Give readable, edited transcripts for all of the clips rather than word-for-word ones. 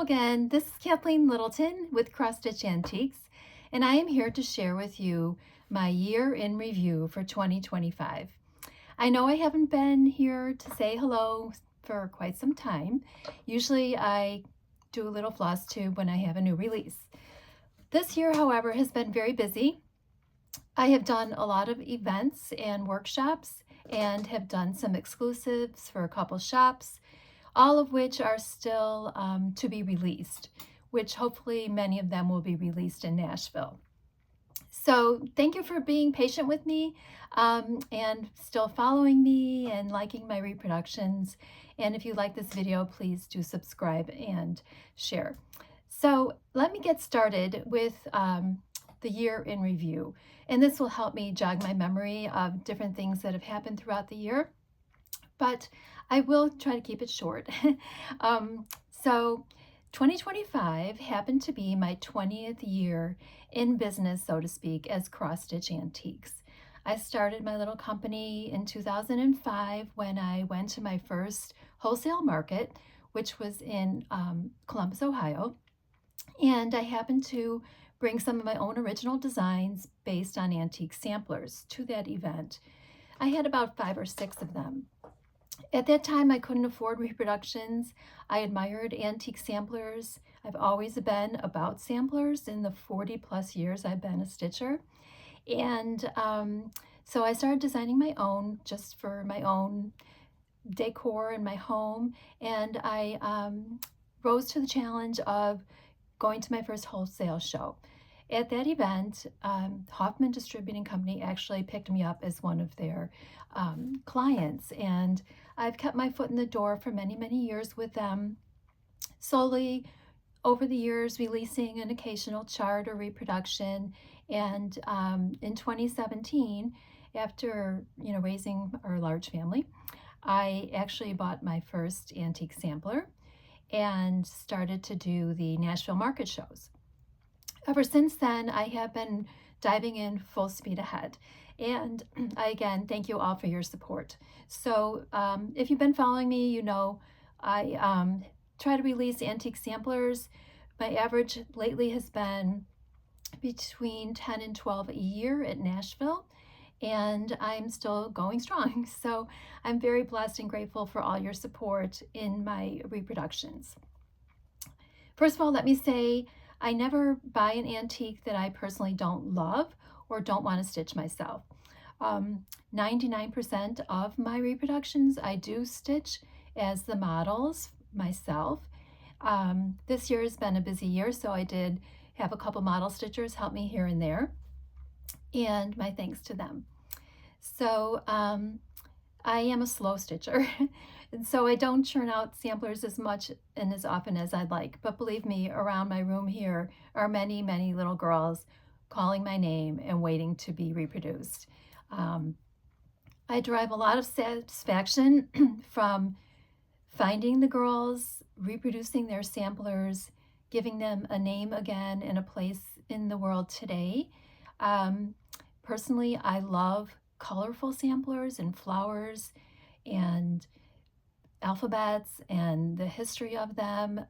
Hello again, this is Kathleen Littleton with Cross Stitch Antiques, and I am here to share with you my year in review for 2025. I know I haven't been here to say hello for quite some time. Usually I do a little Flosstube when I have a new release. This year, however, has been very busy. I have done a lot of events and workshops and have done some exclusives for a couple shops, all of which are still to be released, which hopefully many of them will be released in Nashville. So thank you for being patient with me and still following me and liking my reproductions. And if you like this video, please do subscribe and share. So let me get started with the year in review. And this will help me jog my memory of different things that have happened throughout the year. But I will try to keep it short. So 2025 happened to be my 20th year in business, so to speak, as Cross Stitch Antiques. I started my little company in 2005 when I went to my first wholesale market, which was in Columbus, Ohio. And I happened to bring some of my own original designs based on antique samplers to that event. I had about 5 or 6 of them. At that time, I couldn't afford reproductions. I admired antique samplers. I've always been about samplers in the 40 plus years I've been a stitcher. And so I started designing my own just for my own decor in my home. And I rose to the challenge of going to my first wholesale show. At that event, Hoffman Distributing Company actually picked me up as one of their clients, and I've kept my foot in the door for many, many years with them, slowly over the years releasing an occasional chart or reproduction. And in 2017, after raising our large family, I actually bought my first antique sampler and started to do the Nashville Market shows. Ever since then, I have been diving in full speed ahead. And I, again, thank you all for your support. So if you've been following me, you know I try to release antique samplers. My average lately has been between 10 and 12 a year at Nashville, and I'm still going strong. So I'm very blessed and grateful for all your support in my reproductions. First of all, let me say, I never buy an antique that I personally don't love or don't want to stitch myself. 99% of my reproductions I do stitch as the models myself. This year has been a busy year, so I did have a couple model stitchers help me here and there, and my thanks to them. So I am a slow stitcher, and so I don't churn out samplers as much and as often as I'd like. But believe me, around my room here are many, many little girls calling my name and waiting to be reproduced. I derive a lot of satisfaction from finding the girls, reproducing their samplers, giving them a name again and a place in the world today. Personally, I love colorful samplers and flowers and alphabets and the history of them,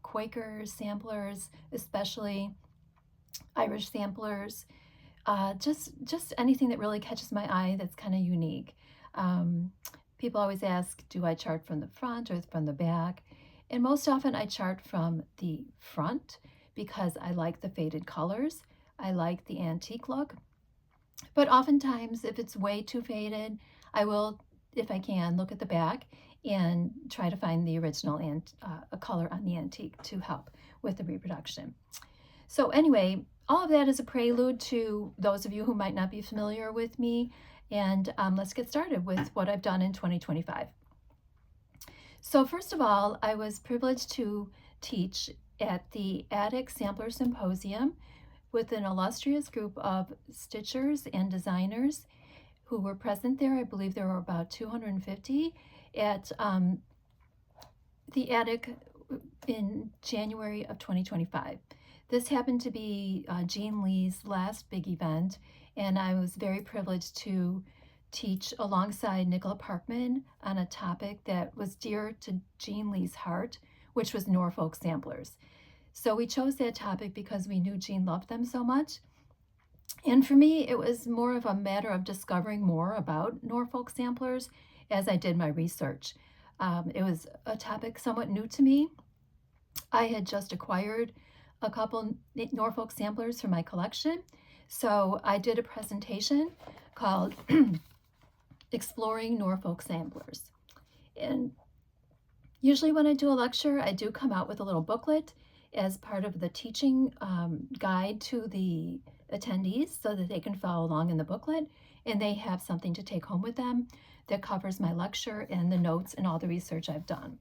Quaker samplers, especially Irish samplers, just anything that really catches my eye that's kind of unique. People always ask, do I chart from the front or from the back? And most often I chart from the front because I like the faded colors. I like the antique look. But oftentimes, if it's way too faded, I will, if I can, look at the back and try to find the original and a color on the antique to help with the reproduction. So anyway, all of that is a prelude to those of you who might not be familiar with me. And let's get started with what I've done in 2025. So first of all, I was privileged to teach at the Attic Sampler Symposium with an illustrious group of stitchers and designers who were present there. I believe there were about 250 at the Attic in January of 2025. This happened to be Jean Lee's last big event, and I was very privileged to teach alongside Nicola Parkman on a topic that was dear to Jean Lee's heart, which was Norfolk samplers. So we chose that topic because we knew Jean loved them so much. And for me, it was more of a matter of discovering more about Norfolk samplers as I did my research. It was a topic somewhat new to me. I had just acquired a couple Norfolk samplers for my collection, so I did a presentation called Exploring Norfolk Samplers. And usually when I do a lecture, I do come out with a little booklet as part of the teaching guide to the attendees so that they can follow along in the booklet, and they have something to take home with them that covers my lecture and the notes and all the research I've done.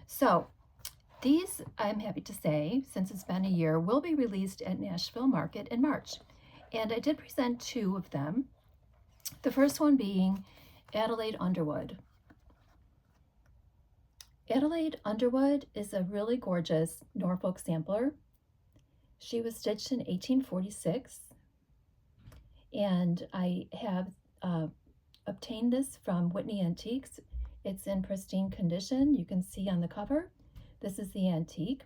So these, I'm happy to say, since it's been a year, will be released at Nashville Market in March. And I did present two of them. The first one being Adelaide Underwood. Adelaide Underwood is a really gorgeous Norfolk sampler. She was stitched in 1846, and I have obtained this from Whitney Antiques. It's in pristine condition. You can see on the cover. This is the antique.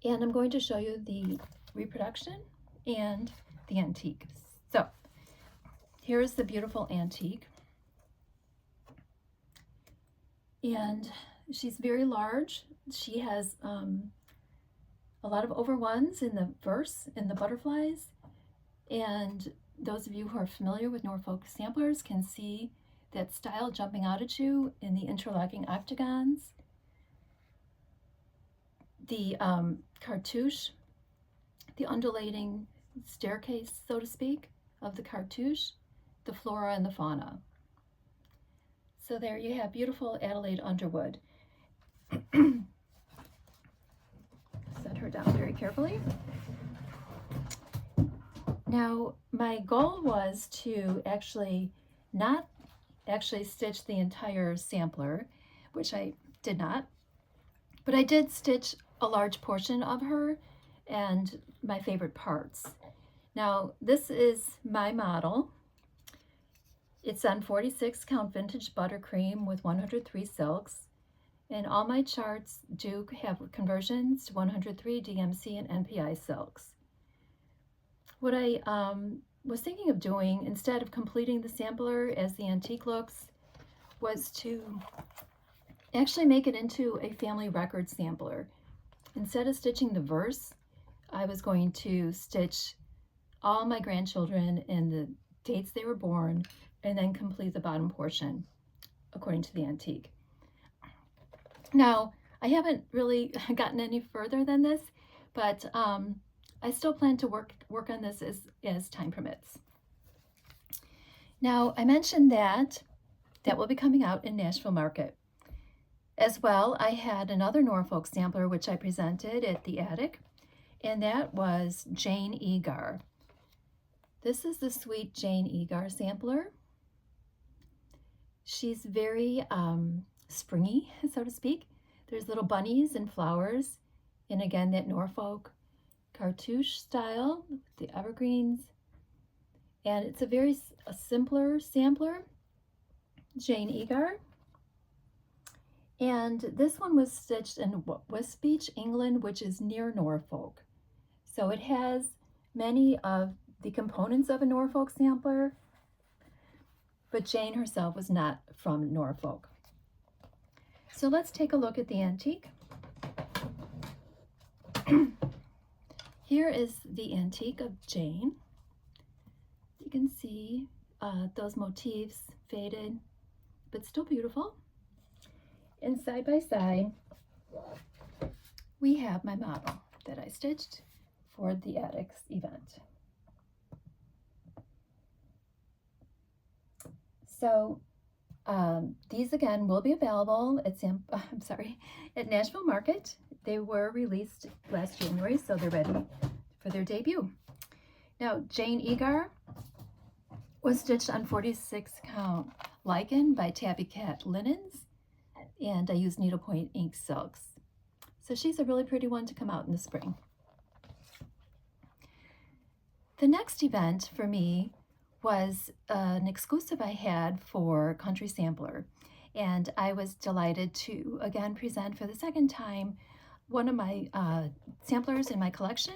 And I'm going to show you the reproduction and the antique. So here's the beautiful antique. And she's very large. She has a lot of over ones in the verse, in the butterflies. And those of you who are familiar with Norfolk samplers can see that style jumping out at you in the interlocking octagons. The cartouche, the undulating staircase, so to speak, of the cartouche, the flora and the fauna. So there you have beautiful Adelaide Underwood. Set her down very carefully. Now, my goal was to not stitch the entire sampler, which I did not, but I did stitch a large portion of her and my favorite parts. Now, this is my model. It's on 46 count vintage buttercream with 103 silks, and all my charts do have conversions to 103 DMC and NPI silks. What I was thinking of doing, instead of completing the sampler as the antique looks, was to actually make it into a family record sampler. Instead of stitching the verse, I was going to stitch all my grandchildren and the dates they were born, and then complete the bottom portion according to the antique. Now, I haven't really gotten any further than this, but I still plan to work on this as time permits. Now, I mentioned that will be coming out in Nashville Market. As well, I had another Norfolk sampler which I presented at the attic, and that was Jane Egar. This is the sweet Jane Egar sampler. She's very springy, so to speak. There's little bunnies and flowers, and again, that Norfolk cartouche style, the evergreens. And it's a simpler sampler, Jane Egar. And this one was stitched in Wisbech, England, which is near Norfolk. So it has many of the components of a Norfolk sampler, but Jane herself was not from Norfolk. So let's take a look at the antique. Here is the antique of Jane. You can see those motifs faded, but still beautiful. And side by side, we have my model that I stitched for the attics event. So these again will be available at Nashville Market. They were released last January, so they're ready for their debut. Now, Jane Egar was stitched on 46 count lichen by Tabby Cat Linens, and I used needlepoint ink silks. So she's a really pretty one to come out in the spring. The next event for me was an exclusive I had for Country Sampler, And I was delighted to again present for the second time one of my samplers in my collection.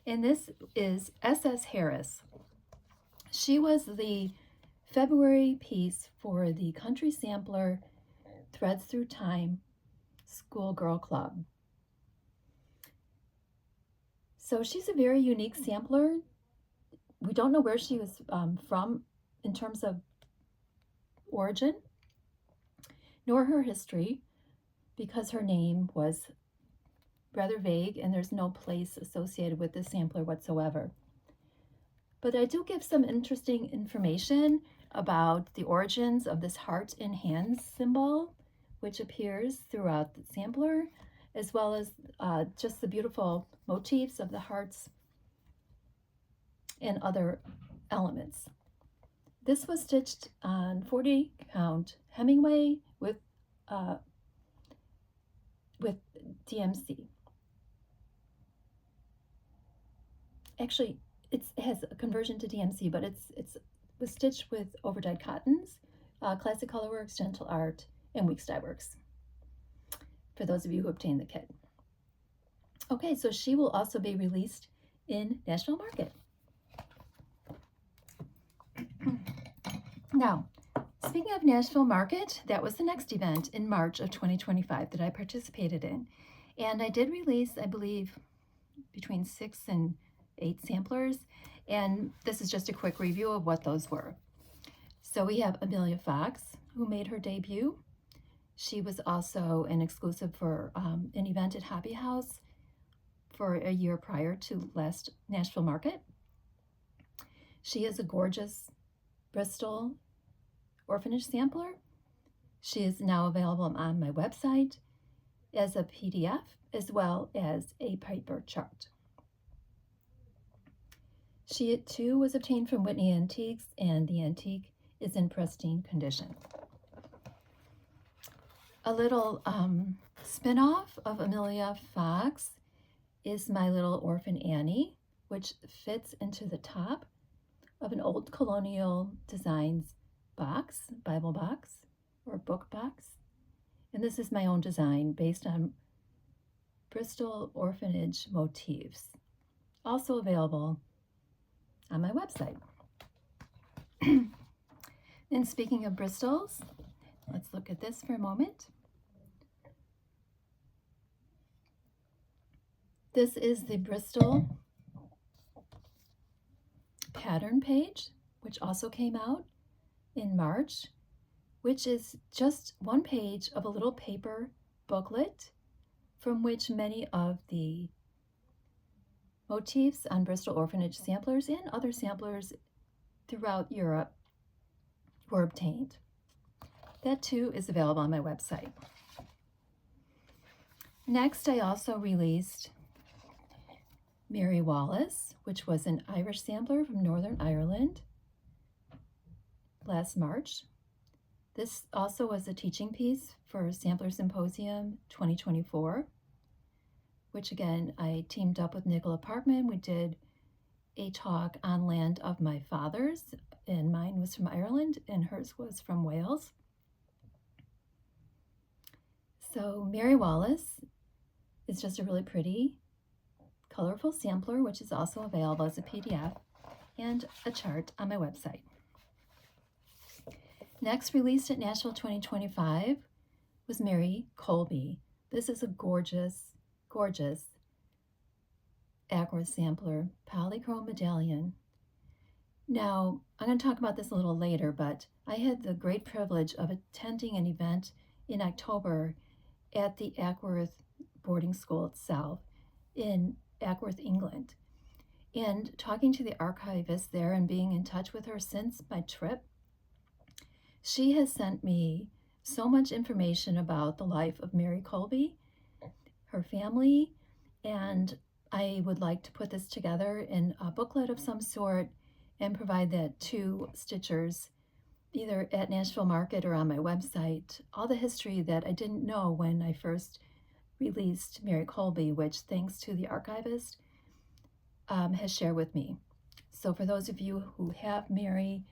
And this is S.S. Harris. She was the February piece for the Country Sampler Threads Through Time Schoolgirl Club. So she's a very unique sampler. We don't know where she was from in terms of origin, nor her history, because her name was rather vague and there's no place associated with this sampler whatsoever. But I do give some interesting information about the origins of this heart in hands symbol, which appears throughout the sampler, as well as just the beautiful motifs of the hearts and other elements. This was stitched on 40 count Hemingway with DMC. Actually, it has a conversion to DMC, but it was stitched with overdyed cottons, Classic Colorworks, Gentle Art, and Weeks Dye Works, for those of you who obtained the kit. Okay, so she will also be released in Nashville Market. Now, speaking of Nashville Market, that was the next event in March of 2025 that I participated in. And I did release, I believe, between 6 and 8 samplers. And this is just a quick review of what those were. So we have Amelia Fox, who made her debut. She was also an exclusive for an event at Hobby House for a year prior to last Nashville Market. She is a gorgeous Bristol orphanage sampler. She is now available on my website as a PDF as well as a paper chart. She too was obtained from Whitney Antiques, and the antique is in pristine condition. A little spin-off of Amelia Fox is my little orphan Annie, which fits into the top of an old colonial designs box, Bible box or book box. And this is my own design based on Bristol orphanage motifs, also available on my website. And speaking of Bristols, let's look at this for a moment. This is the Bristol pattern page, which also came out in March, which is just one page of a little paper booklet from which many of the motifs on Bristol orphanage samplers and other samplers throughout Europe were obtained. That too is available on my website. Next, I also released Mary Wallace, which was an Irish sampler from Northern Ireland last March. This also was a teaching piece for Sampler Symposium 2024, which again, I teamed up with Nicola Parkman. We did a talk on land of my father's, and mine was from Ireland and hers was from Wales. So Mary Wallace is just a really pretty, colorful sampler, which is also available as a PDF and a chart on my website. Next released at Nashville 2025 was Mary Colby. This is a gorgeous, gorgeous Aworth sampler, polychrome medallion. Now, I'm going to talk about this a little later, but I had the great privilege of attending an event in October at the Aworth boarding school itself in Aworth, England. And talking to the archivist there and being in touch with her since my trip, she has sent me so much information about the life of Mary Colby, her family, and I would like to put this together in a booklet of some sort and provide that to stitchers, either at Nashville Market or on my website, all the history that I didn't know when I first released Mary Colby, which, thanks to the archivist, has shared with me. So for those of you who have Mary,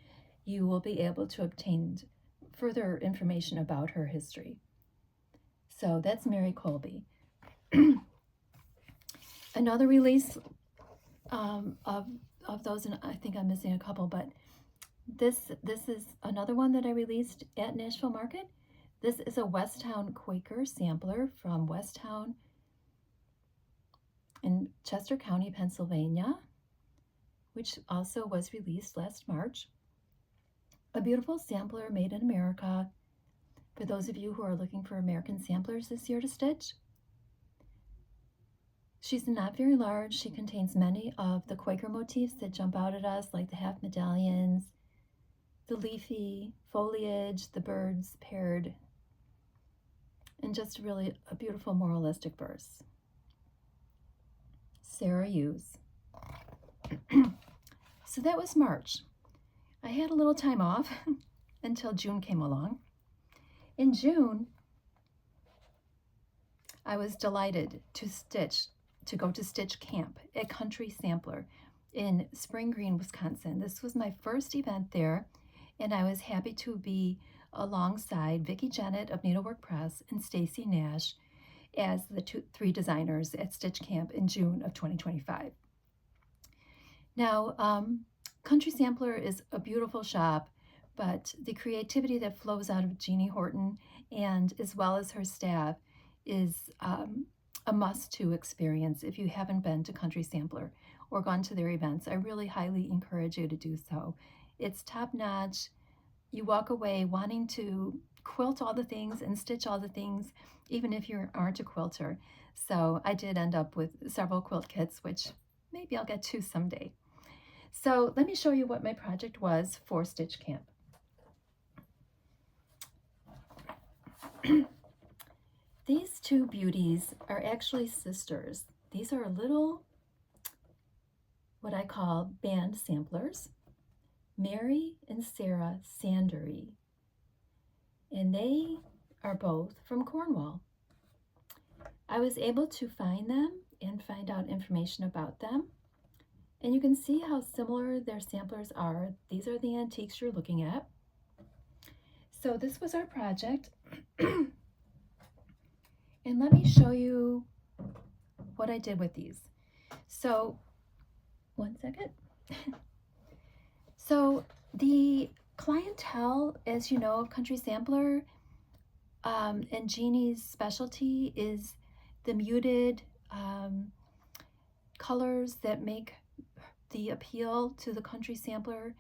you will be able to obtain further information about her history. So that's Mary Colby. Another release of those, and I think I'm missing a couple, but this is another one that I released at Nashville Market. This is a Westtown Quaker sampler from Westtown in Chester County, Pennsylvania, which also was released last March. A beautiful sampler made in America for those of you who are looking for American samplers this year to stitch. She's not very large. She contains many of the Quaker motifs that jump out at us, like the half medallions, the leafy foliage, the birds paired, and just really a beautiful moralistic verse. Sarah Hughes. So that was March. I had a little time off until June came along. In June, I was delighted to go to Stitch Camp at Country Sampler in Spring Green, Wisconsin. This was my first event there, and I was happy to be alongside Vicki Jennett of Needlework Press and Stacy Nash as the three designers at Stitch Camp in June of 2025. Now, Country Sampler is a beautiful shop, but the creativity that flows out of Jeannie Horton and as well as her staff is a must-to experience if you haven't been to Country Sampler or gone to their events. I really highly encourage you to do so. It's top-notch. You walk away wanting to quilt all the things and stitch all the things, even if you aren't a quilter. So I did end up with several quilt kits, which maybe I'll get to someday. So let me show you what my project was for Stitch Camp. These two beauties are actually sisters. These are little, what I call band samplers, Mary and Sarah Sandery, and they are both from Cornwall. I was able to find them and find out information about them, and you can see how similar their samplers are. These are the antiques you're looking at. So this was our project. And let me show you what I did with these. So, one second. So the clientele, as you know, of Country Sampler and Jeannie's specialty is the muted colors that make the appeal to the Country Sampler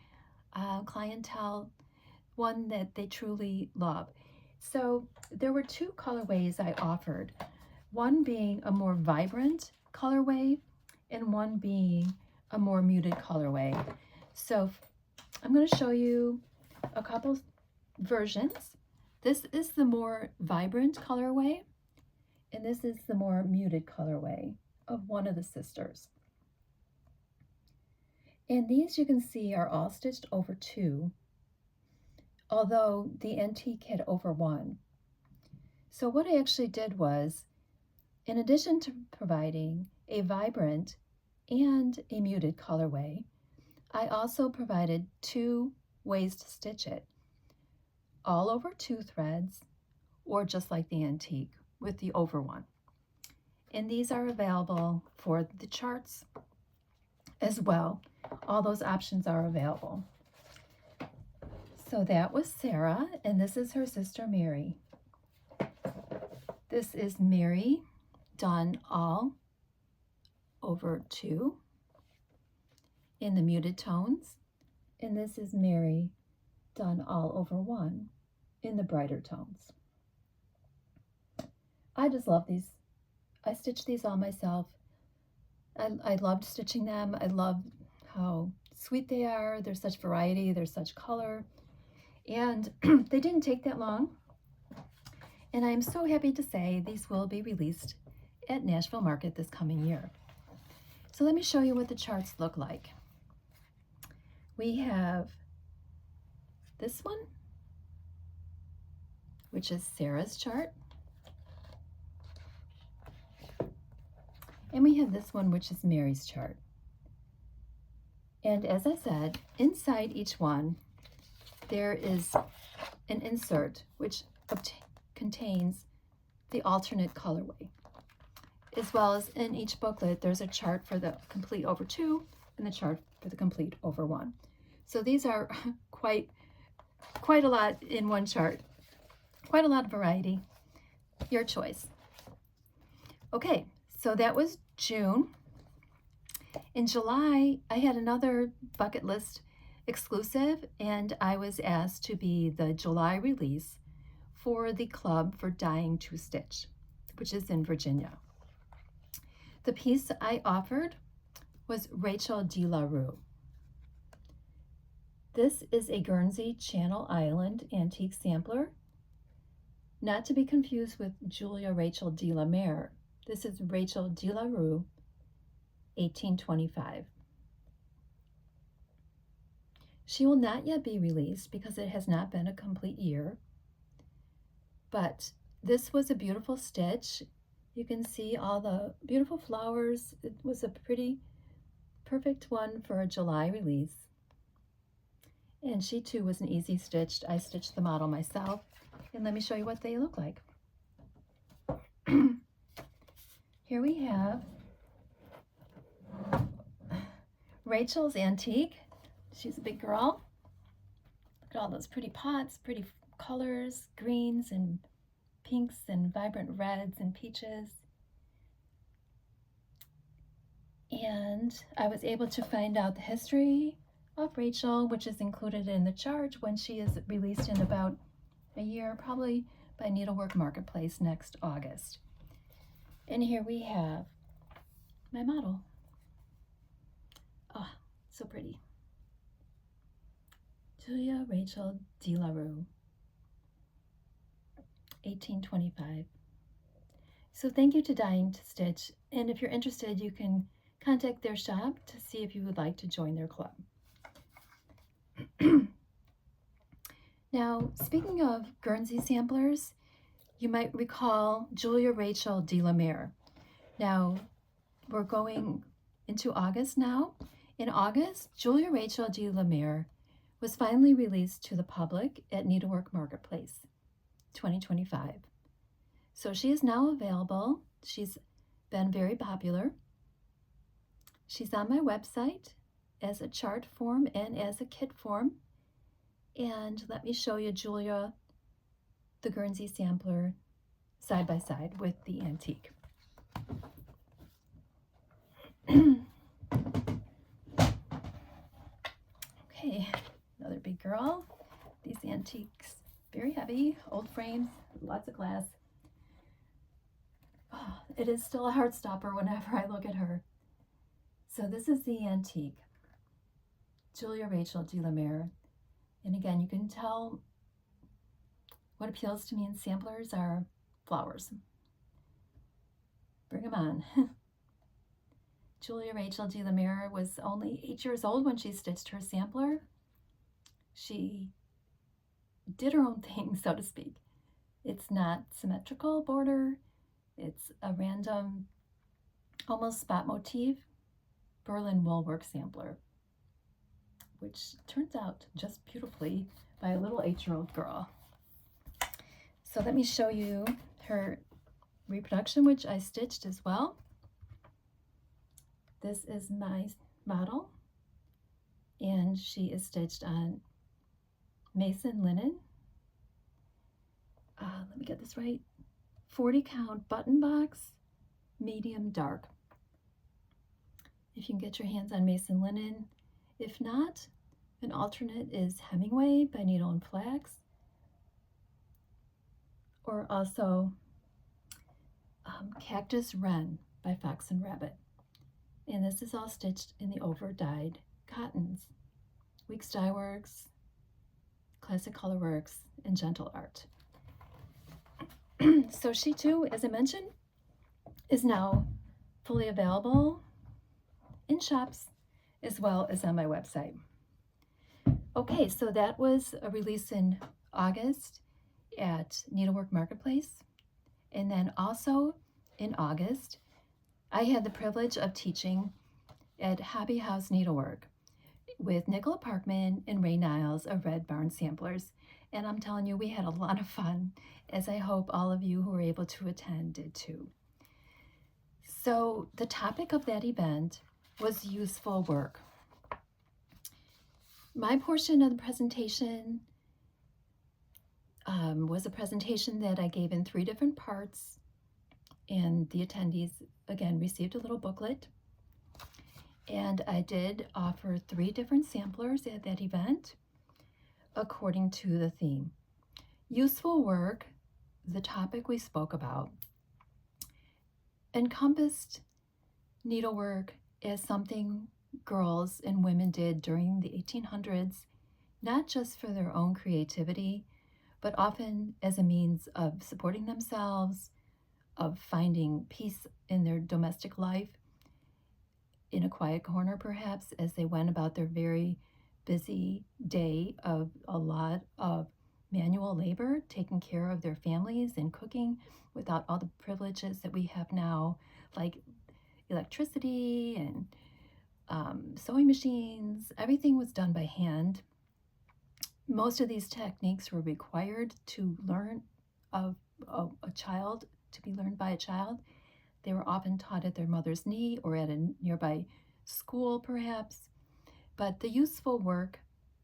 clientele one that they truly love. So there were two colorways I offered, one being a more vibrant colorway and one being a more muted colorway. So I'm going to show you a couple versions. This is the more vibrant colorway, and this is the more muted colorway of one of the sisters. And these, you can see, are all stitched over 2, although the antique had over 1. So what I actually did was, in addition to providing a vibrant and a muted colorway, I also provided 2 ways to stitch it, all over 2 threads, or just like the antique with the over 1. And these are available for the charts as well. All those options are available. So that was Sarah, and this is her sister Mary. This is Mary done all over 2 in the muted tones, and this is Mary done all over 1 in the brighter tones. I just love these. I stitched these all myself. I loved stitching them. I love how sweet they are. There's such variety, there's such color, and they didn't take that long. And I am so happy to say these will be released at Nashville Market this coming year. So let me show you what the charts look like. We have this one, which is Sarah's chart. And we have this one, which is Mary's chart. And as I said, inside each one, there is an insert which contains the alternate colorway. As well as in each booklet, there's a chart for the complete over 2 and the chart for the complete over 1. So these are quite a lot in one chart. Quite a lot of variety. Your choice. Okay, so that was June. In July, I had another bucket list exclusive, and I was asked to be the July release for the Club for Dying to Stitch, which is in Virginia. The piece I offered was Rachel de la Rue. This is a Guernsey Channel Island antique sampler, not to be confused with Julia Rachel de la Mare. This is Rachel de la Rue, 1825. She will not yet be released because it has not been a complete year, but this was a beautiful stitch. You can see all the beautiful flowers. It was a pretty perfect one for a July release. And she too was an easy stitched. I stitched the model myself. And let me show you what they look like. Here we have Rachel's Antique. She's a big girl. Look at all those pretty pots, pretty colors, greens and pinks and vibrant reds and peaches. And I was able to find out the history of Rachel, which is included in the chart when she is released in about a year, probably by Needlework Marketplace next August. And here we have my model. Oh, so pretty. Julia Rachel de la Rue, 1825. So thank you to Dying to Stitch, and if you're interested, you can contact their shop to see if you would like to join their club. Now, speaking of Guernsey samplers, you might recall Julia Rachel de la Mare. Now, we're going into August now. In August, Julia Rachel de la Mare was finally released to the public at Needlework Marketplace, 2025. So she is now available. She's been very popular. She's on my website as a chart form and as a kit form. And let me show you Julia, the Guernsey sampler, side by side with the antique. Okay, another big girl. These antiques, very heavy, old frames, lots of glass. Oh, it is still a heart stopper whenever I look at her. So this is the antique, Julia Rachel de la Mare. And again, you can tell what appeals to me in samplers are flowers. Bring them on. Julia Rachel de la Mare was only 8 years old when she stitched her sampler. She did her own thing, so to speak. It's not symmetrical border. It's a random, almost spot motif Berlin wool work sampler, which turns out just beautifully by a little 8-year-old girl. So let me show you her reproduction, which I stitched as well. This is my model, and she is stitched on Mason linen. Let me get this right. 40 count button box, medium dark. If you can get your hands on Mason linen. If not, an alternate is Hemingway by Needle and Flax, or also Cactus Wren by Fox and Rabbit. And this is all stitched in the over-dyed cottons. Weeks Dye Works, Classic Color Works, and Gentle Art. So she too, as I mentioned, is now fully available in shops as well as on my website. Okay, so that was a release in August at Needlework Marketplace. And then also in August, I had the privilege of teaching at Hobby House Needlework with Nicola Parkman and Ray Niles of Red Barn Samplers. And I'm telling you, we had a lot of fun, as I hope all of you who were able to attend did too. So the topic of that event was useful work. My portion of the presentation was a presentation that I gave in 3 different parts, and the attendees, again, received a little booklet. And I did offer 3 different samplers at that event according to the theme. Useful work, the topic we spoke about, encompassed needlework as something girls and women did during the 1800s, not just for their own creativity, but often as a means of supporting themselves, of finding peace in their domestic life, in a quiet corner perhaps, as they went about their very busy day of a lot of manual labor, taking care of their families and cooking without all the privileges that we have now, like electricity and sewing machines. Everything was done by hand. Most of these techniques were required to learn of a child, to be learned by a child. They were often taught at their mother's knee or at a nearby school, perhaps. But the useful work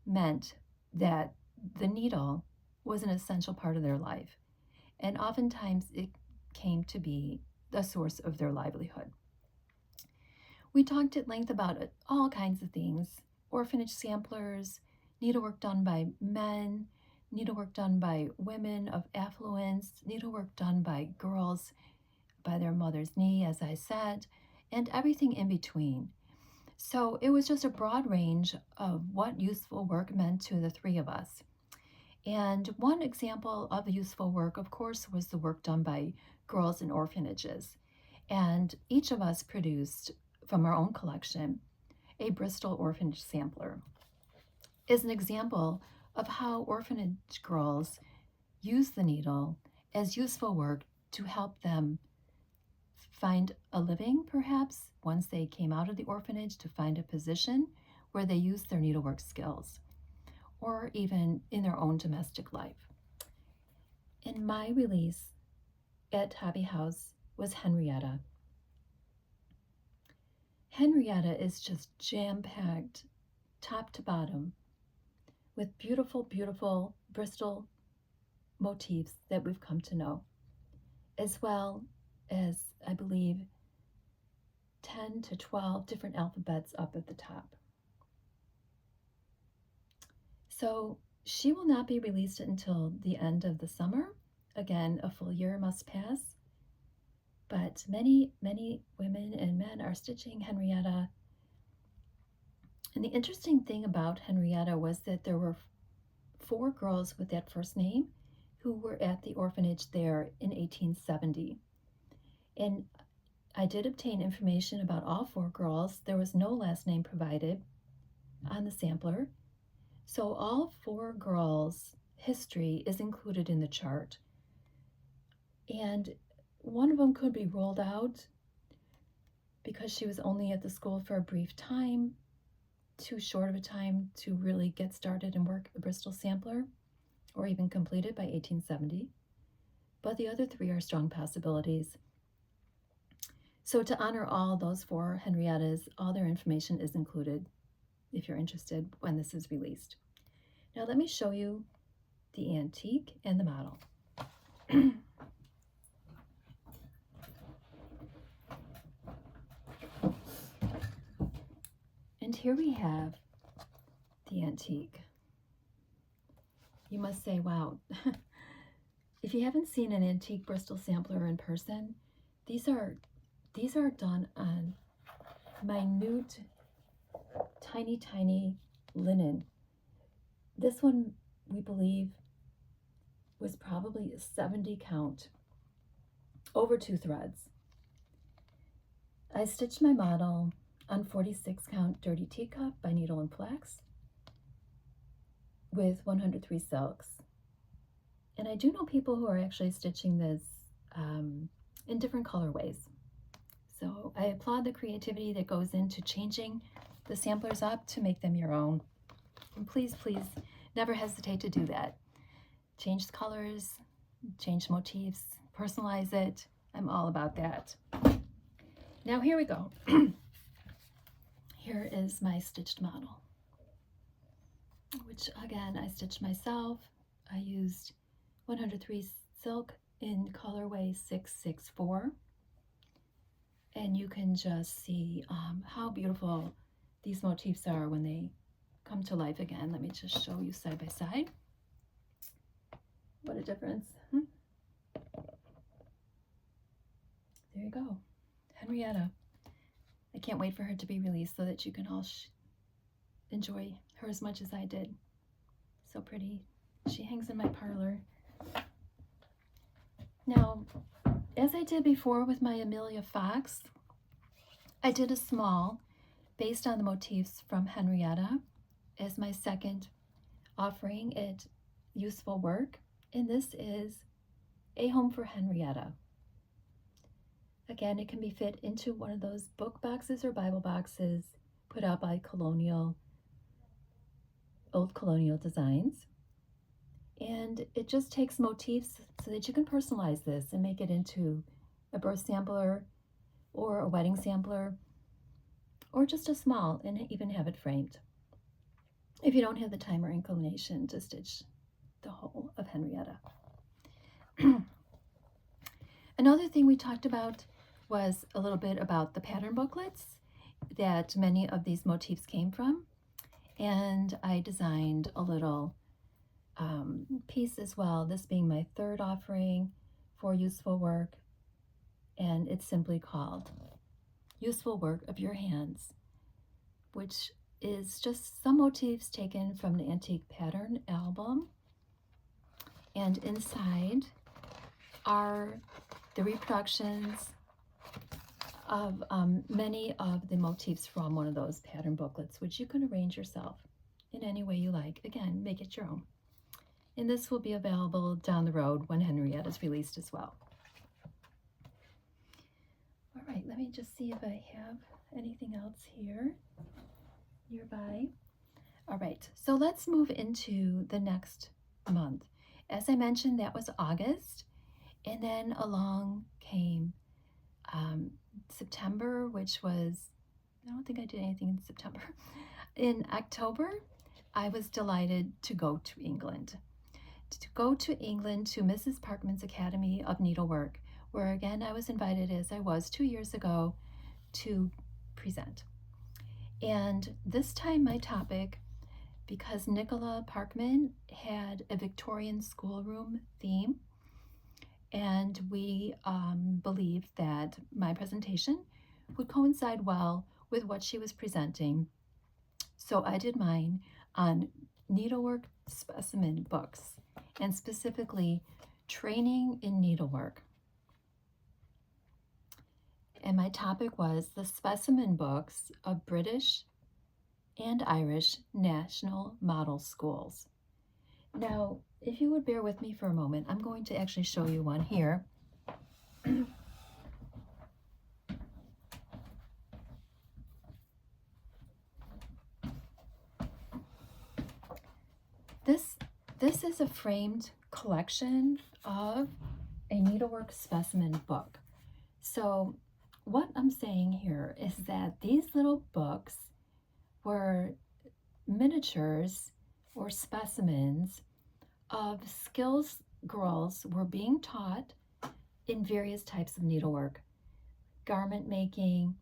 meant that the needle was an essential part of their life, and oftentimes it came to be the source of their livelihood. We talked at length about all kinds of things: orphanage samplers, needlework done by men, needlework done by women of affluence, needlework done by girls by their mother's knee, as I said, and everything in between. So it was just a broad range of what useful work meant to the 3 of us. And one example of useful work, of course, was the work done by girls in orphanages. And each of us produced, from our own collection, a Bristol orphanage sampler. As an example of how orphanage girls use the needle as useful work to help them find a living, perhaps, once they came out of the orphanage, to find a position where they use their needlework skills, or even in their own domestic life. And my release at Hobby House was Henrietta. Henrietta is just jam-packed, top to bottom, with beautiful, beautiful Bristol motifs that we've come to know, as well as, I believe, 10 to 12 different alphabets up at the top. So she will not be released until the end of the summer. Again, a full year must pass. But many, many women and men are stitching Henrietta. And the interesting thing about Henrietta was that there were 4 girls with that first name who were at the orphanage there in 1870. And I did obtain information about all 4 girls. There was no last name provided on the sampler. So all 4 girls' history is included in the chart. And one of them could be ruled out because she was only at the school for a brief time, too short of a time to really get started and work the Bristol sampler, or even complete it by 1870. But the other 3 are strong possibilities. So to honor all those 4 Henriettas, all their information is included if you're interested when this is released. Now let me show you the antique and the model. And here we have the antique. You must say, wow, if you haven't seen an antique Bristol sampler in person, these are done on minute, tiny, tiny linen. This one, we believe, was probably a 70 count, over 2 threads. I stitched my model on 46 count Dirty Teacup by Needle and Flax with 103 silks. And I do know people who are actually stitching this in different colorways. So I applaud the creativity that goes into changing the samplers up to make them your own. And please, please never hesitate to do that. change colors, change motifs, personalize it. I'm all about that. Now here we go. Here is my stitched model, which again I stitched myself. I used 103 silk in colorway 664, and you can just see how beautiful these motifs are when they come to life again. Let me just show you side by side. What a difference. There you go, Henrietta. I can't wait for her to be released so that you can all enjoy her as much as I did. So pretty. She hangs in my parlor. Now, as I did before with my Amelia Fox, I did a small based on the motifs from Henrietta as my second offering at Useful Work, and this is A Home for Henrietta. Again, it can be fit into one of those book boxes or Bible boxes put out by Old Colonial Designs. And it just takes motifs so that you can personalize this and make it into a birth sampler or a wedding sampler, or just a small, and even have it framed if you don't have the time or inclination to stitch the whole of Henrietta. Another thing we talked about was a little bit about the pattern booklets that many of these motifs came from, and I designed a little piece as well, this being my third offering for Useful Work, and it's simply called Useful Work of Your Hands, which is just some motifs taken from the Antique Pattern album, and inside are the reproductions of many of the motifs from one of those pattern booklets, which you can arrange yourself in any way you like. Again, make it your own. And this will be available down the road when Henrietta is released as well. All right, let me just see if I have anything else here nearby. All right, so let's move into the next month. As I mentioned, that was August, and then along came September, which was, I don't think I did anything in September. In October, I was delighted to go to England. To Mrs. Parkman's Academy of Needlework, where again I was invited, as I was 2 years ago, to present. And this time my topic, because Nicola Parkman had a Victorian schoolroom theme, and we believed that my presentation would coincide well with what she was presenting. So I did mine on needlework specimen books, and specifically training in needlework. And my topic was the specimen books of British and Irish national model schools. Now, if you would bear with me for a moment, I'm going to actually show you one here. This is a framed collection of a needlework specimen book. So what I'm saying here is that these little books were miniatures or specimens of skills girls were being taught in various types of needlework: garment making,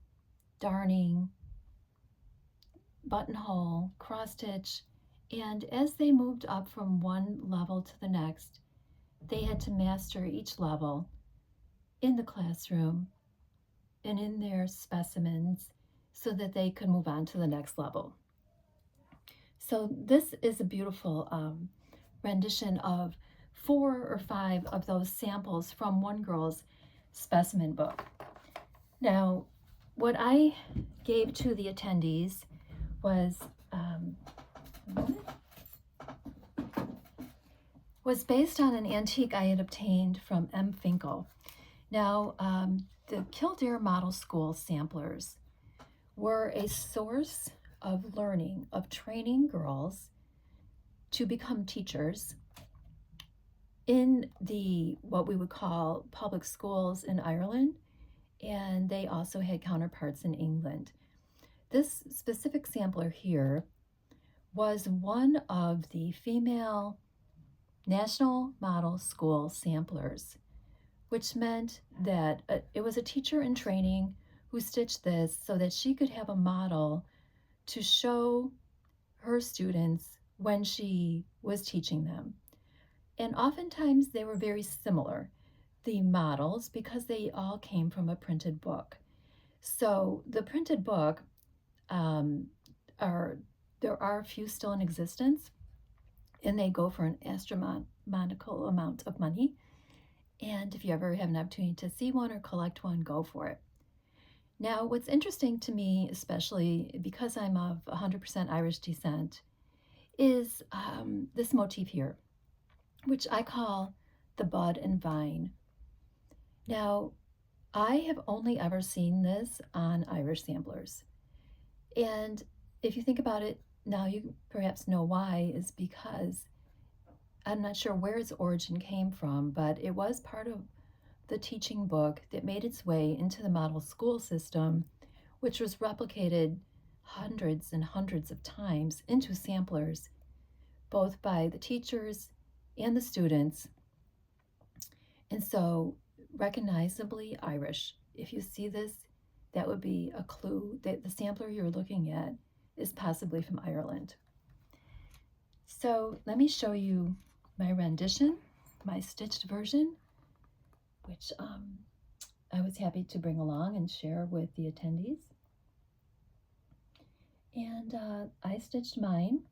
darning, buttonhole, cross stitch. And as they moved up from one level to the next, they had to master each level in the classroom and in their specimens so that they could move on to the next level. So this is a beautiful rendition of 4 or 5 of those samples from one girl's specimen book. Now, what I gave to the attendees was based on an antique I had obtained from M. Finkel. Now, the Kildare Model School samplers were a source of learning, of training girls to become teachers in the what we would call public schools in Ireland, and they also had counterparts in England. This specific sampler here was one of the female National Model School samplers, which meant that it was a teacher in training who stitched this so that she could have a model to show her students when she was teaching them. And oftentimes they were very similar, the models, because they all came from a printed book. So the printed book, there are a few still in existence, and they go for an astronomical amount of money. And if you ever have an opportunity to see one or collect one, go for it. Now, what's interesting to me, especially because I'm of 100% Irish descent, is this motif here, which I call the bud and vine. Now, I have only ever seen this on Irish samplers. And if you think about it, now you perhaps know why, is because I'm not sure where its origin came from, but it was part of the teaching book that made its way into the model school system, which was replicated hundreds and hundreds of times into samplers, both by the teachers and the students. And so, recognizably Irish. If you see this, that would be a clue that the sampler you're looking at is possibly from Ireland. So let me show you my rendition, my stitched version, which I was happy to bring along and share with the attendees. And I stitched mine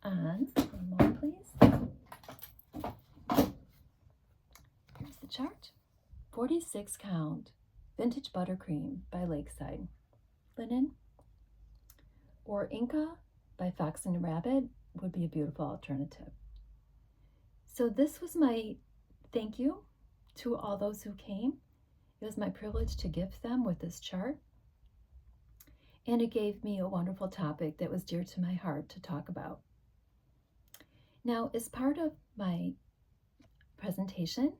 on, one moment please. Here's the chart. 46 count vintage buttercream by Lakeside linen, or Inca by Fox and Rabbit would be a beautiful alternative. So this was my thank you to all those who came. It was my privilege to gift them with this chart, and it gave me a wonderful topic that was dear to my heart to talk about. Now, as part of my presentation,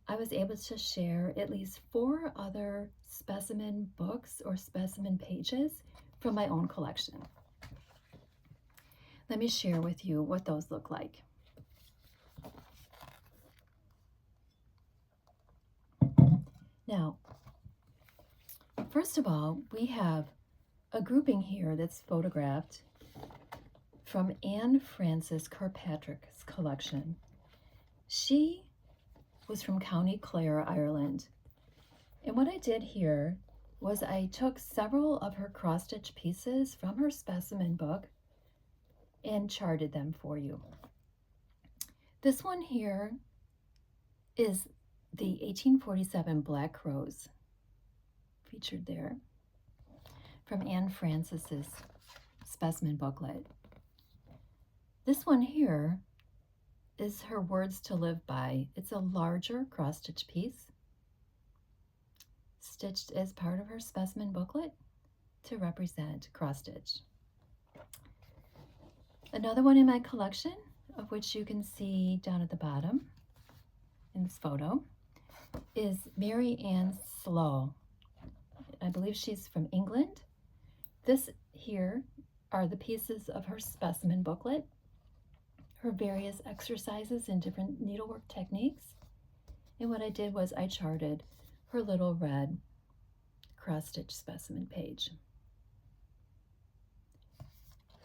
I was able to share at least 4 other specimen books or specimen pages from my own collection. Let me share with you what those look like. Now, first of all, we have a grouping here that's photographed from Anne Frances Kirkpatrick's collection. She was from County Clare, Ireland. And what I did here was I took several of her cross-stitch pieces from her specimen book and charted them for you. This one here is the 1847 Black Rose, featured there, from Anne Frances's specimen booklet. This one here is her Words to Live By. It's a larger cross-stitch piece, stitched as part of her specimen booklet to represent cross-stitch. Another one in my collection, of which you can see down at the bottom in this photo, is Mary Ann Slough. I believe she's from England. This here are the pieces of her specimen booklet, her various exercises in different needlework techniques. And what I did was I charted her little red cross-stitch specimen page.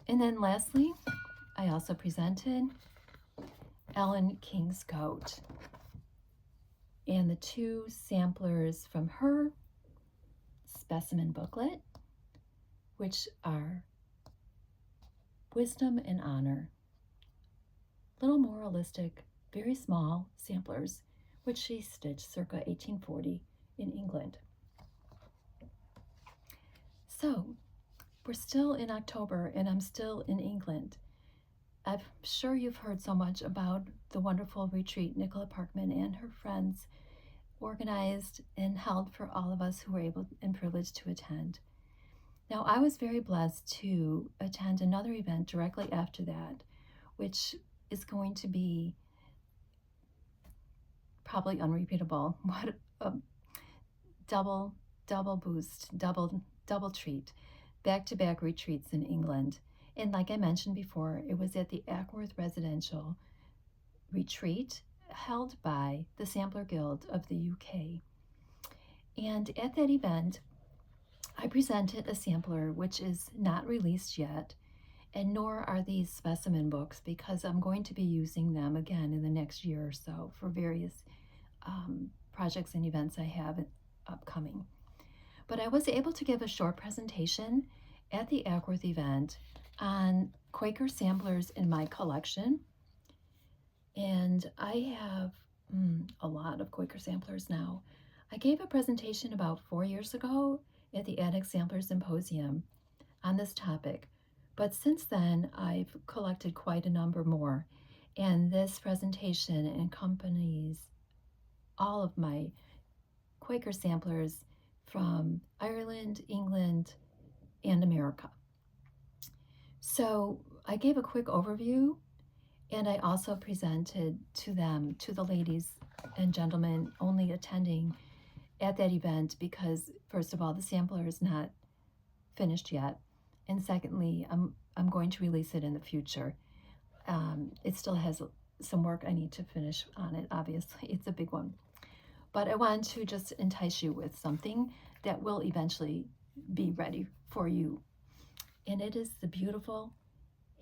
And then lastly, I also presented Ellen King's Coat and the 2 samplers from her specimen booklet, which are Wisdom and Honor. Little moralistic, very small samplers, which she stitched circa 1840 in England. So, we're still in October and I'm still in England. I'm sure you've heard so much about the wonderful retreat Nicola Parkman and her friends organized and held for all of us who were able and privileged to attend. Now, I was very blessed to attend another event directly after that, which is going to be probably unrepeatable. What a double boost, double treat, back-to-back retreats in England. And like I mentioned before, it was at the Aworth Residential Retreat held by the Sampler Guild of the UK. And at that event, I presented a sampler which is not released yet, and nor are these specimen books, because I'm going to be using them again in the next year or so for various projects and events I have upcoming. But I was able to give a short presentation at the Aworth event on Quaker samplers in my collection. And I have a lot of Quaker samplers now. I gave a presentation about 4 years ago at the Attic Sampler Symposium on this topic. But since then, I've collected quite a number more. And this presentation accompanies all of my Quaker samplers from Ireland, England, and America. So I gave a quick overview, and I also presented to them, to the ladies and gentlemen only attending at that event, because first of all, the sampler is not finished yet. And secondly, I'm going to release it in the future. It still has some work I need to finish on it, obviously. It's a big one. But I want to just entice you with something that will eventually be ready for you. And it is the beautiful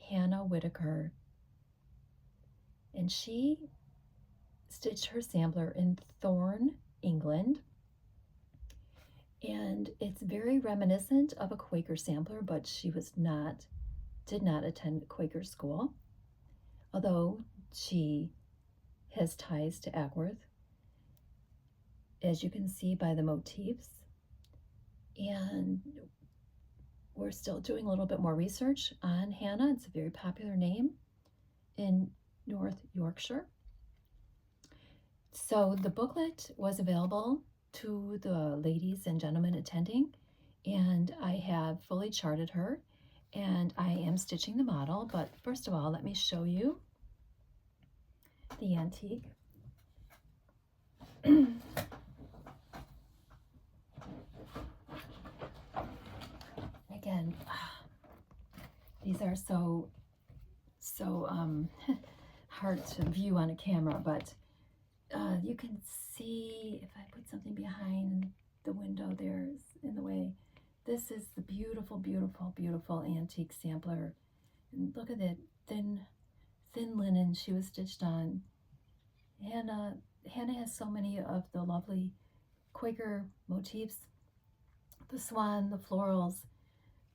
Hannah Whitaker. And she stitched her sampler in Thorn, England. And it's very reminiscent of a Quaker sampler, but she did not attend Quaker school, although she has ties to Aworth, as you can see by the motifs. And we're still doing a little bit more research on Hannah. It's a very popular name in North Yorkshire. So the booklet was available to the ladies and gentlemen attending, and I have fully charted her, and I am stitching the model. But first of all, let me show you the antique. Again, these are so hard to view on a camera, but you can see, if I put something behind the window there in the way, this is the beautiful, beautiful, beautiful antique sampler. And look at that thin linen she was stitched on. Hannah has so many of the lovely Quaker motifs: the swan, the florals,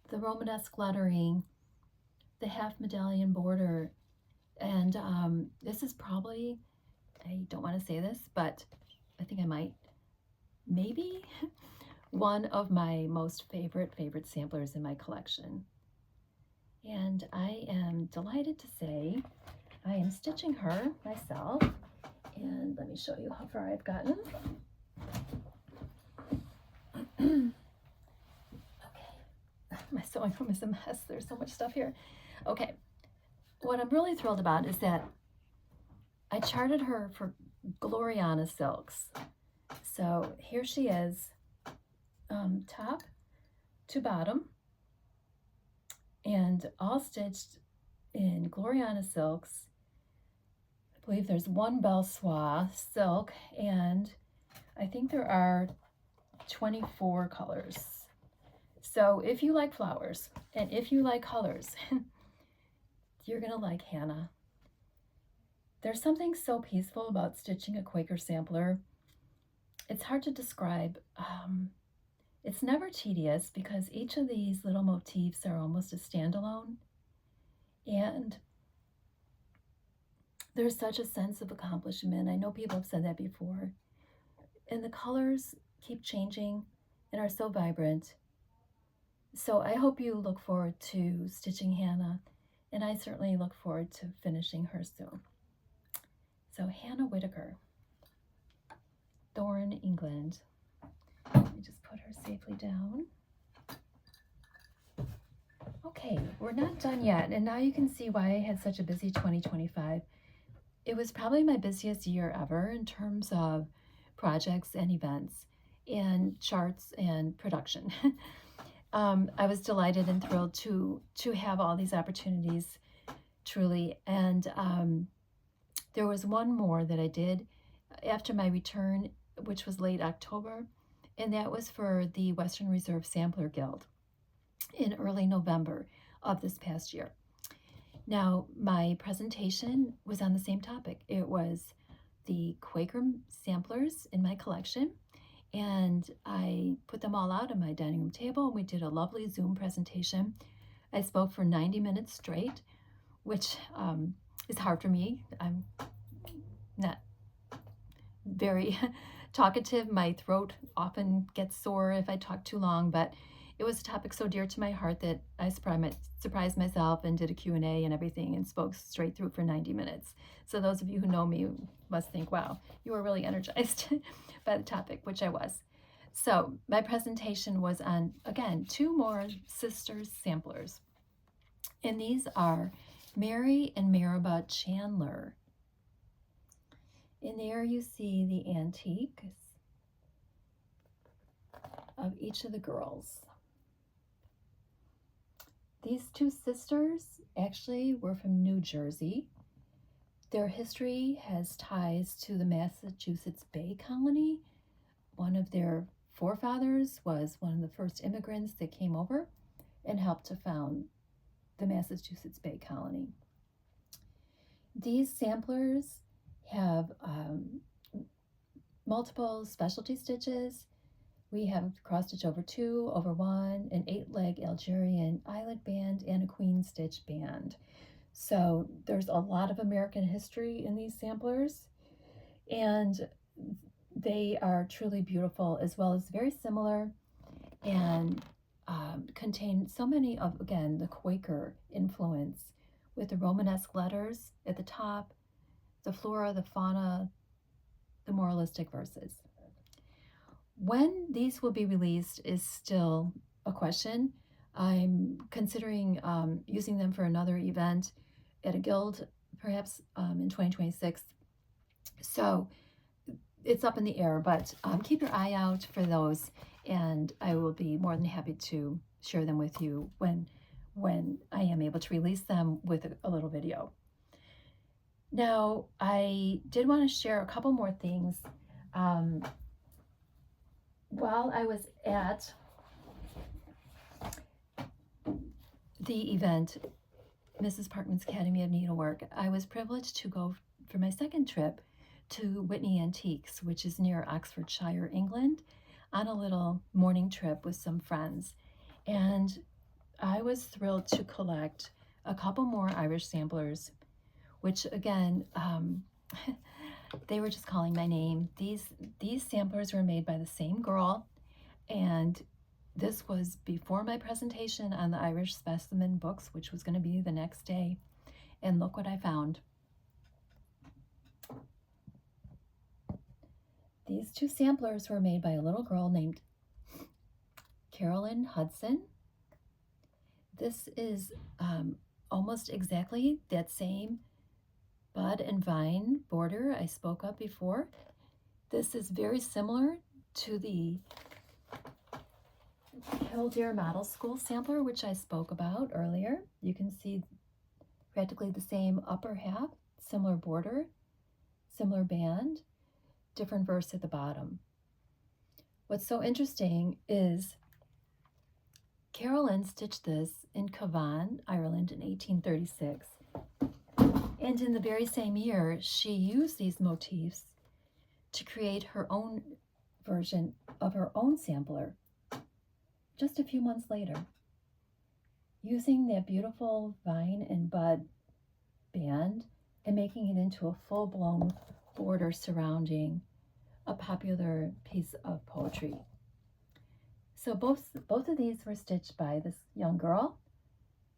the Romanesque lettering, the half medallion border. And this is probably, I don't want to say this, but I think I might, maybe one of my most favorite samplers in my collection. And I am delighted to say I am stitching her myself. And let me show you how far I've gotten. Okay, my sewing room is a mess. There's so much stuff here. Okay, what I'm really thrilled about is that I charted her for Gloriana silks. So here she is, top to bottom, and all stitched in Gloriana silks. I believe there's one belle soie silk, and I think there are 24 colors. So if you like flowers and if you like colors, you're gonna like Hannah. There's something so peaceful about stitching a Quaker sampler. It's hard to describe. It's never tedious because each of these little motifs are almost a standalone, and there's such a sense of accomplishment. I know people have said that before. And the colors keep changing and are so vibrant. So I hope you look forward to stitching Hannah, and I certainly look forward to finishing her soon. So Hannah Whitaker, Thorn, England. Let me just put her safely down. Okay, we're not done yet, and now you can see why I had such a busy 2025. it was probably my busiest year ever in terms of projects and events and charts and production. I was delighted and thrilled to have all these opportunities, truly. And there was one more that I did after my return, which was late October, and that was for the Western Reserve Sampler Guild in early November of this past year. Now, my presentation was on the same topic. It was the Quaker samplers in my collection, and I put them all out on my dining room table, and we did a lovely Zoom presentation. I spoke for 90 minutes straight, which is hard for me. I'm not very talkative. My throat often gets sore if I talk too long, but it was a topic so dear to my heart that I surprised myself and did a Q&A and everything and spoke straight through for 90 minutes. So those of you who know me must think, wow, you were really energized by the topic, which I was. So my presentation was on, again, two more sisters samplers. And these are Mary and Maribel Chandler. And there you see the antiques of each of the girls. These two sisters actually were from New Jersey. Their history has ties to the Massachusetts Bay Colony. One of their forefathers was one of the first immigrants that came over and helped to found the Massachusetts Bay Colony. These samplers have multiple specialty stitches. We have cross stitch over 2, over 1, an 8-leg Algerian eyelet band, and a queen stitch band. So there's a lot of American history in these samplers, and they are truly beautiful, as well as very similar, and contain so many of, again, the Quaker influence with the Romanesque letters at the top, the flora, the fauna, the moralistic verses. When these will be released is still a question. I'm considering using them for another event at a guild, perhaps in 2026. So it's up in the air, but keep your eye out for those, and I will be more than happy to share them with you when I am able to release them with a little video. Now, I did want to share a couple more things. While I was at the event, Mrs. Parkman's Academy of Needlework, I was privileged to go for my second trip to Whitney Antiques, which is near Oxfordshire, England, on a little morning trip with some friends. And I was thrilled to collect a couple more Irish samplers, which again, they were just calling my name. These samplers were made by the same girl, and this was before my presentation on the Irish specimen books, which was going to be the next day. And look what I found. These two samplers were made by a little girl named Carolyn Hudson. This is almost exactly that same bud and vine border I spoke of before. This is very similar to the Kildare Model School sampler, which I spoke about earlier. You can see practically the same upper half, similar border, similar band, different verse at the bottom. What's so interesting is Carolyn stitched this in Cavan, Ireland in 1836. And in the very same year, she used these motifs to create her own version of her own sampler just a few months later, using that beautiful vine and bud band and making it into a full-blown border surrounding a popular piece of poetry. So both of these were stitched by this young girl.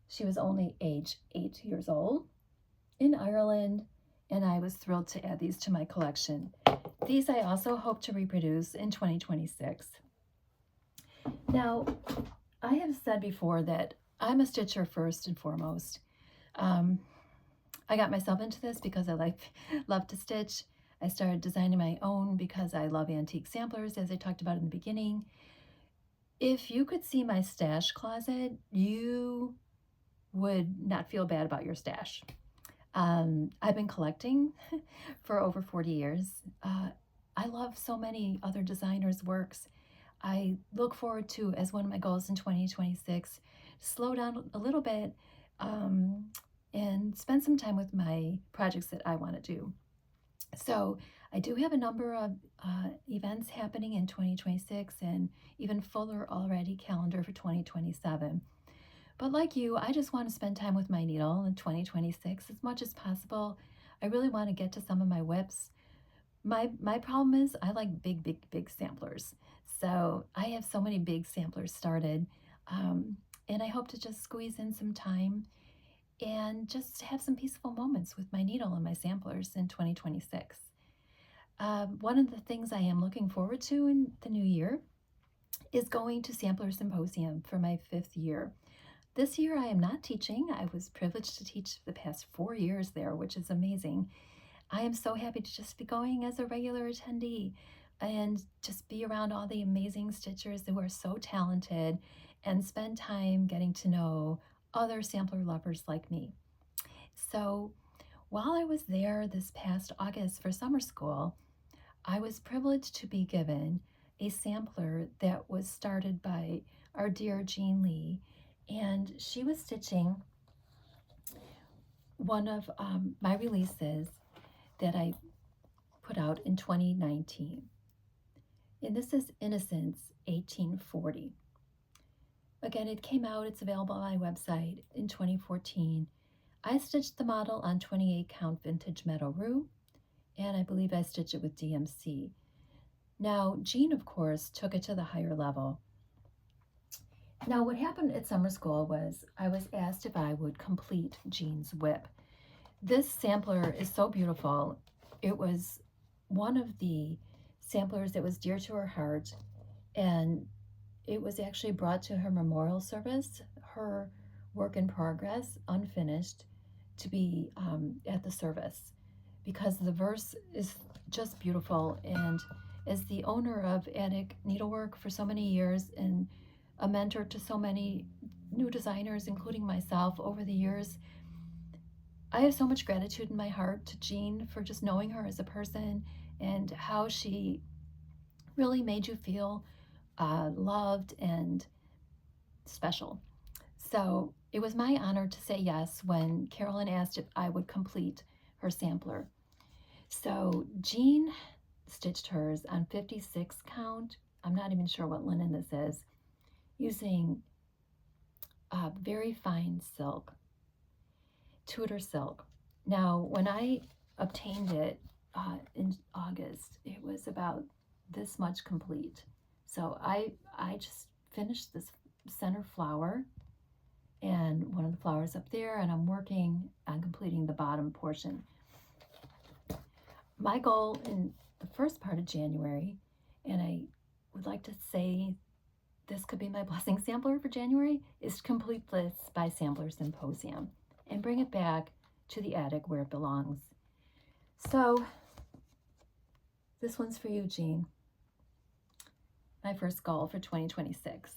She was only age 8 years old in Ireland, and I was thrilled to add these to my collection. These I also hope to reproduce in 2026. Now, I have said before that I'm a stitcher first and foremost. I got myself into this because I love to stitch. I started designing my own because I love antique samplers, as I talked about in the beginning. If you could see my stash closet, you would not feel bad about your stash. I've been collecting for over 40 years. I love so many other designers' works. I look forward to, as one of my goals in 2026, slow down a little bit and spend some time with my projects that I want to do. So I do have a number of events happening in 2026 and even fuller already calendar for 2027. But like you, I just want to spend time with my needle in 2026 as much as possible. I really want to get to some of my whips. My problem is I like big samplers. So I have so many big samplers started. And I hope to just squeeze in some time and just have some peaceful moments with my needle and my samplers in 2026. One of the things I am looking forward to in the new year is going to Sampler Symposium for my 5th year. This year I am not teaching. I was privileged to teach the past 4 years there, which is amazing. I am so happy to just be going as a regular attendee and just be around all the amazing stitchers who are so talented and spend time getting to know other sampler lovers like me. So while I was there this past August for summer school, I was privileged to be given a sampler that was started by our dear Jean Lee, and she was stitching one of my releases that I put out in 2019. And this is Innocence 1840. Again, it came out, it's available on my website in 2014. I stitched the model on 28 count vintage metal rue, and I believe I stitched it with DMC. Now, Jean, of course, took it to the higher level. Now, what happened at summer school was I was asked if I would complete Jean's whip. This sampler is so beautiful. It was one of the samplers that was dear to her heart, and it was actually brought to her memorial service, her work in progress, unfinished, to be at the service, because the verse is just beautiful. And as the owner of Attic Needlework for so many years and a mentor to so many new designers, including myself, over the years, I have so much gratitude in my heart to Jean for just knowing her as a person and how she really made you feel loved and special. So it was my honor to say yes when Carolyn asked if I would complete her sampler. So Jean stitched hers on 56 count. I'm not even sure what linen this is, using very fine silk, Tudor silk. Now, when I obtained it in August, it was about this much complete. So I just finished this center flower and one of the flowers up there, and I'm working on completing the bottom portion. My goal in the first part of January, and I would like to say this could be my blessing sampler for January, is to complete this by Sampler Symposium and bring it back to the attic where it belongs. So this one's for you, Jean. My first goal for 2026.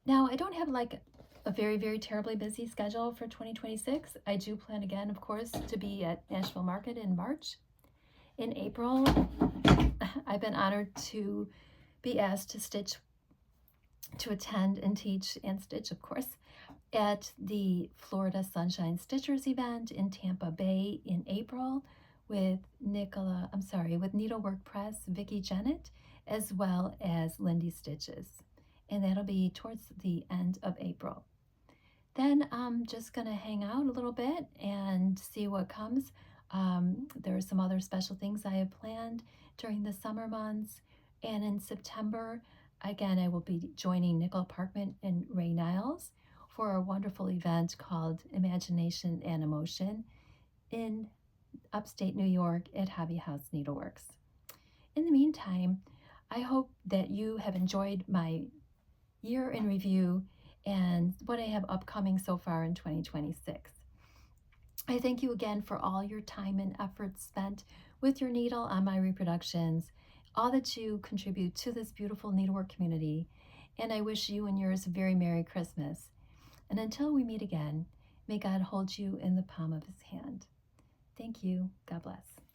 Now, I don't have like a very terribly busy schedule for 2026. I do plan again, of course, to be at Nashville Market in March. In April, I've been honored to be asked to attend and teach and stitch, of course, at the Florida Sunshine Stitchers event in Tampa Bay in April with Needlework Press, Vicki Jennett, as well as Lindy Stitches. And that'll be towards the end of April. Then I'm just gonna hang out a little bit and see what comes. There are some other special things I have planned during the summer months. And in September, again, I will be joining Nicole Parkman and Ray Niles for a wonderful event called Imagination and Emotion in upstate New York at Hobby House Needleworks. In the meantime, I hope that you have enjoyed my year in review and what I have upcoming so far in 2026. I thank you again for all your time and effort spent with your needle on my reproductions, all that you contribute to this beautiful needlework community, and I wish you and yours a very Merry Christmas. And until we meet again, may God hold you in the palm of his hand. Thank you. God bless.